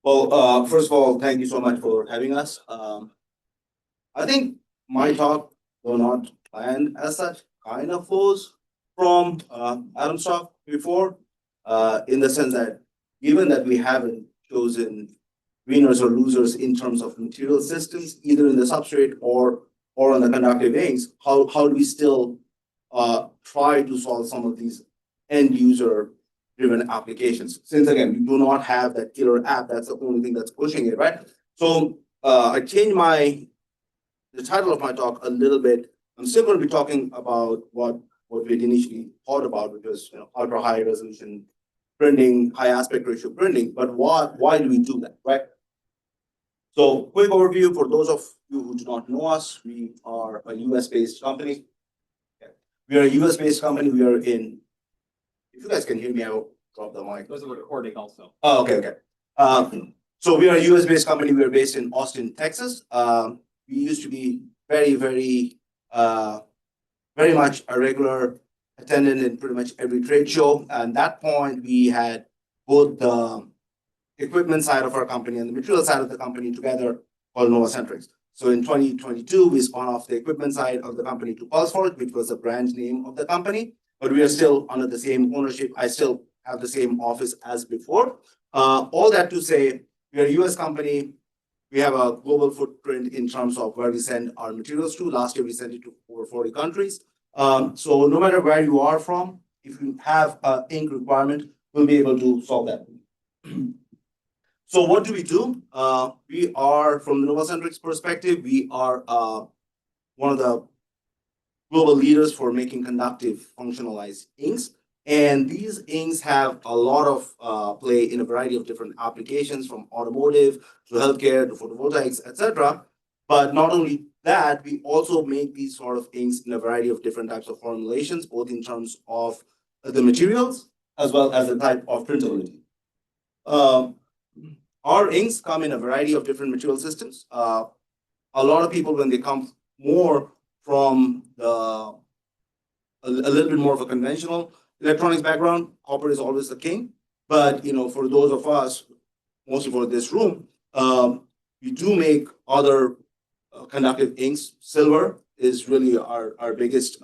Well, first of all, thank you so much for having us. I think my talk, though not planned as such, kind of flows from Adam's talk before, in the sense that given that we haven't chosen winners or losers in terms of material systems, either in the substrate or on the conductive inks, how do we still try to solve some of these end user driven applications? Since again, we do not have that killer app, that's the only thing that's pushing it, right? So I changed the title of my talk a little bit. I'm still going to be talking about what we had initially thought about, which was ultra high resolution printing, high aspect ratio printing. But why do we do that, right? So quick overview for those of you who do not know us, we are a US based company. We are a US based company. We are in, if you guys can hear me, I'll drop the mic. Those are recording also. Oh, okay. So we are a US based company. We are based in Austin, Texas. We used to be very much a regular attendant in pretty much every trade show. And at that point, we had both the equipment side of our company and the material side of the company together, called NovaCentrix. So in 2022, we spun off the equipment side of the company to PulseForge, which was the brand name of the company, but we are still under the same ownership. I still have the same office as before. All that to say, we are a US company. We have a global footprint in terms of where we send our materials to. Last year, we sent it to over 40 countries. So no matter where you are from, if you have an ink requirement, we'll be able to solve that. So what do? We are, from the NovaCentrix perspective, we are one of the global leaders for making conductive functionalized inks. And these inks have a lot of play in a variety of different applications, from automotive to healthcare to photovoltaics, etc. But not only that, we also make these sort of inks in a variety of different types of formulations, both in terms of the materials as well as the type of printability. Our inks come in a variety of different material systems. A lot of people, when they come more from a little bit more of a conventional electronics background, copper is always the king. But for those of us, mostly for this room, we do make other conductive inks. Silver is really our biggest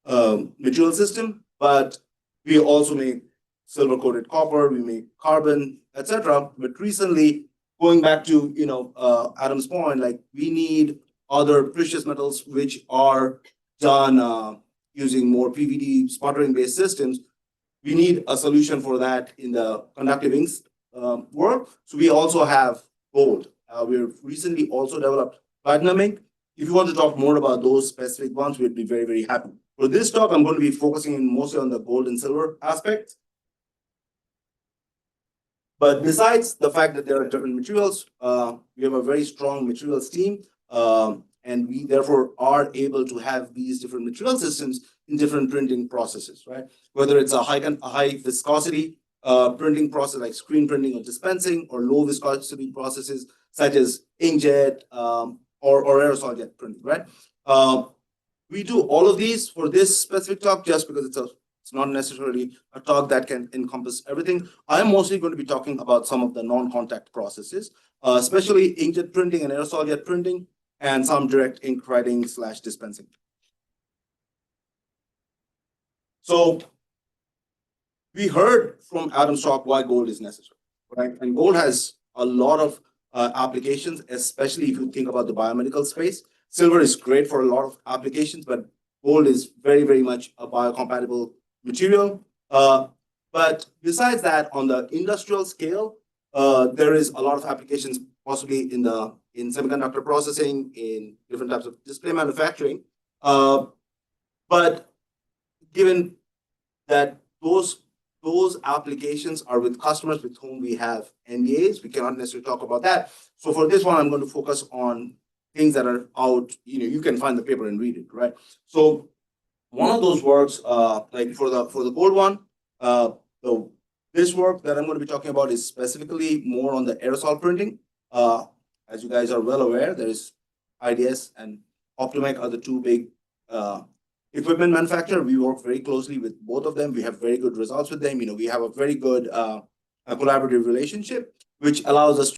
material system, but we also make silver coated copper, we make carbon, etc. But recently, going back to Adam's point, like, we need other precious metals which are done using more PVD sputtering based systems. We need a solution for that in the conductive inks world. So we also have gold. We've recently also developed platinum ink. If you want to talk more about those specific ones, we'd be very happy. For this talk, I'm going to be focusing mostly on the gold and silver aspects. But besides the fact that there are different materials, we have a very strong materials team, and we therefore are able to have these different material systems in different printing processes, right? Whether it's a high viscosity printing process like screen printing or dispensing, or low viscosity processes such as inkjet or aerosol jet printing, right? We do all of these for this specific talk just because it's not necessarily a talk that can encompass everything. I'm mostly going to be talking about some of the non-contact processes, especially inkjet printing and aerosol jet printing, and some direct ink writing / dispensing. So we heard from Adam's talk why gold is necessary, right? And gold has a lot of applications, especially if you think about the biomedical space. Silver is great for a lot of applications, but gold is very much a biocompatible material. But besides that, on the industrial scale, there is a lot of applications, possibly in semiconductor processing, in different types of display manufacturing. But given that those applications are with customers with whom we have NDAs, we cannot necessarily talk about that. So for this one, I'm going to focus on things that are out. You can find the paper and read it, right? So one of those works, like for the gold one, this work that I'm going to be talking about is specifically more on the aerosol printing. As you guys are well aware, there is IDS and Optomec are the two big equipment manufacturer. We work very closely with both of them. We have very good results with them. We have a very good collaborative relationship. which allows us